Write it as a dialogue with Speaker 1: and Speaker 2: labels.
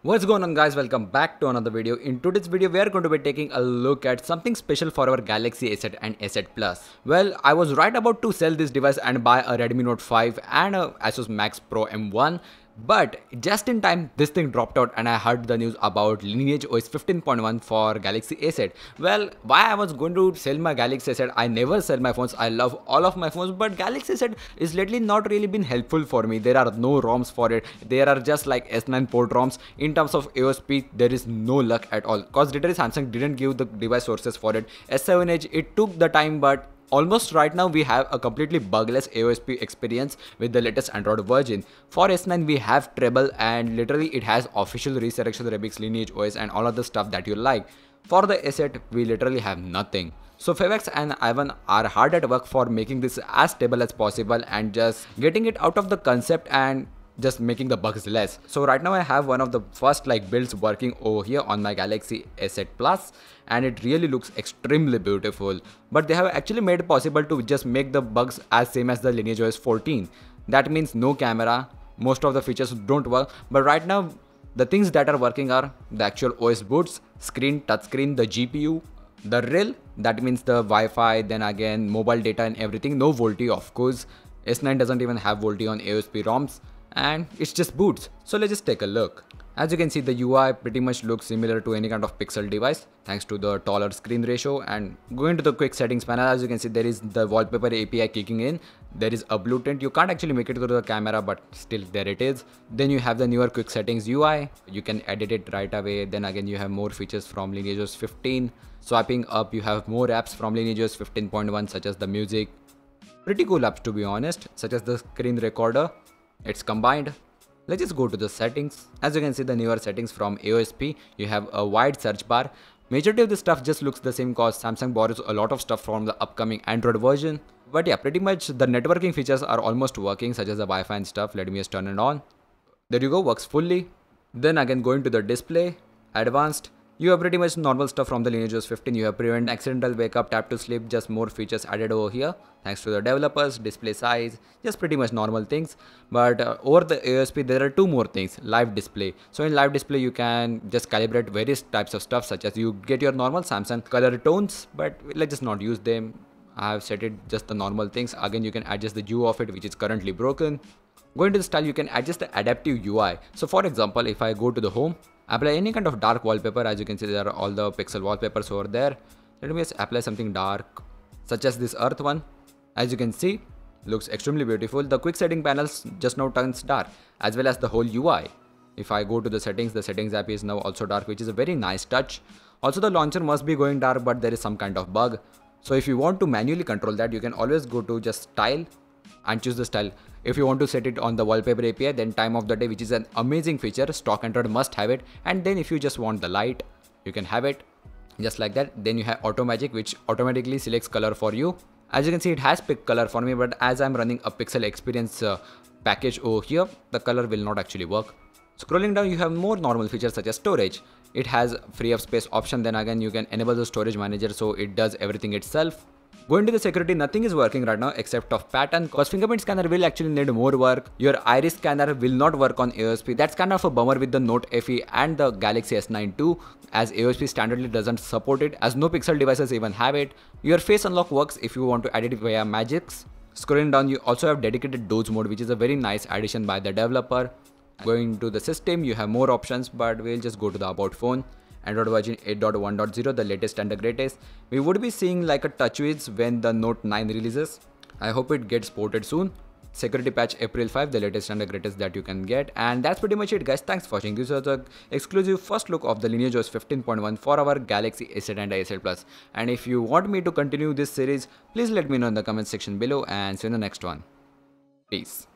Speaker 1: What's going on, guys? Welcome back to another video. In today's video we are going to be taking a look at something special for our Galaxy S8 and S8 Plus. Well, I was right about to sell this device and buy a Redmi Note 5 and a Asus Max Pro M1. But just in time this thing dropped out and I heard the news about Lineage OS 15.1 for Galaxy S8. Well, why I was going to sell my Galaxy S8? I never sell my phones. I love all of my phones, but Galaxy S8 is lately not really been helpful for me. There are no ROMs for it. There are just like S9 port ROMs. In terms of AOSP, there is no luck at all. Cause literally Samsung didn't give the device sources for it. S7 Edge, it took the time, but almost right now we have a completely bugless AOSP experience with the latest Android version. For S9 we have treble and literally it has official Resurrection Remix, Lineage OS and all of the stuff that you like. For the S8 we literally have nothing. So Fevex and Ivan are hard at work for making this as stable as possible and just getting it out of the concept and just making the bugs less. So right now I have one of the first builds working over here on my Galaxy S8 Plus and it really looks extremely beautiful. But they have actually made it possible to just make the bugs as same as the Lineage OS 14. That means no camera, most of the features don't work, but right now the things that are working are the actual OS boots, screen, touchscreen, the GPU, the RIL, that means the Wi-Fi, then again mobile data and everything. No VoLTE of course. S9 doesn't even have VoLTE on AOSP ROMs. And it's just boots. So let's just take a look. As you can see, the UI pretty much looks similar to any kind of Pixel device thanks to the taller screen ratio. And going to the quick settings panel, as you can see, there is the wallpaper API kicking in. There is a blue tint. You can't actually make it to the camera, but still there it is. Then you have the newer quick settings UI. You can edit it right away. Then again you have more features from Lineage OS 15. Swiping up, you have more apps from Lineage OS 15.1 such as the music. Pretty cool apps to be honest, such as the screen recorder. It's combined. Let's just go to the settings. As you can see, the newer settings from AOSP, you have a wide search bar. Majority of the stuff just looks the same cause Samsung borrows a lot of stuff from the upcoming Android version. But yeah, pretty much the networking features are almost working, such as the Wi-Fi and stuff. Let me just turn it on. There you go, works fully. Then again going to the display, advanced. You have pretty much normal stuff from the Lineage OS 15. You have prevent accidental wake up, tap to sleep, just more features added over here thanks to the developers, display size, just pretty much normal things. But over the AOSP there are two more things, live display. So in live display you can just calibrate various types of stuff, such as you get your normal Samsung color tones, but let's just not use them. I have set it just the normal things. Again you can adjust the hue of it, which is currently broken. Going to the style, you can adjust the adaptive UI. So for example, if I go to the home, apply any kind of dark wallpaper. As you can see, there are all the pixel wallpapers over there. Let me just apply something dark, such as this earth one. As you can see, looks extremely beautiful. The quick setting panels just now turns dark, as well as the whole UI. If I go to the settings app is now also dark, which is a very nice touch. Also the launcher must be going dark, but there is some kind of bug. So if you want to manually control that, you can always go to just style and choose the style. If you want to set it on the wallpaper API, then time of the day, which is an amazing feature, stock Android must have it. And then if you just want the light, you can have it just like that. Then you have auto magic, which automatically selects color for you. As you can see, it has picked color for me, but as I'm running a pixel experience package over here, the color will not actually work. Scrolling down, you have more normal features such as storage. It has free up space option. Then again you can enable the storage manager, so it does everything itself. Going to the security, nothing is working right now except of pattern, cause fingerprint scanner will actually need more work. Your iris scanner will not work on AOSP. That's kind of a bummer with the Note FE and the Galaxy S9 too, as AOSP standardly doesn't support it, as no Pixel devices even have it. Your face unlock works if you want to add it via Magics. Scrolling down, you also have dedicated doze mode, which is a very nice addition by the developer. Going to the system, you have more options, but we'll just go to the about phone. Android version 8.1.0, the latest and the greatest. We would be seeing like a TouchWiz when the Note 9 releases. I hope it gets ported soon. Security patch April 5, the latest and the greatest that you can get. And that's pretty much it, guys. Thanks for watching. This was the exclusive first look of the Lineage OS 15.1 for our Galaxy S8 and S8 Plus. And if you want me to continue this series, please let me know in the comment section below, and see you in the next one. Peace.